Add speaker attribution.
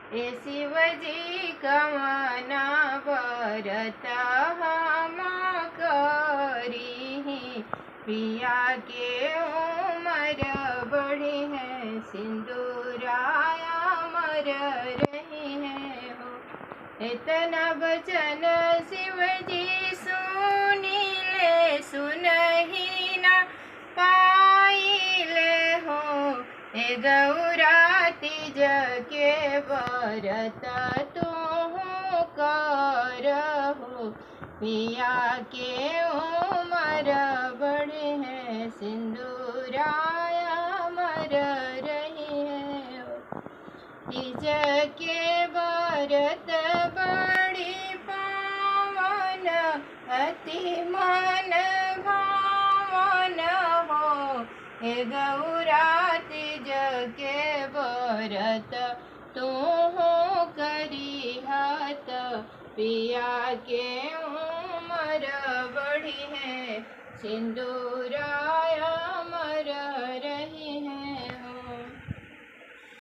Speaker 1: ए शिवजी कवना व्रत हम करी, पिया के उमर बढ़ी है, सिंदूराया मर रही है हो। इतना वचन शिवजी सुनी ले, सुनही न पाइले हो। ए गौरा तीज के व्रत तू करहु, पिया के उमर बढ़े है, सिंदूराया मर रही है। तीज के व्रत बड़ी पावन, अति मन भावन हो। हे गौरा तीज के व्रत तू करी हत, पिया के उमर बढ़ी है, सिंदूरा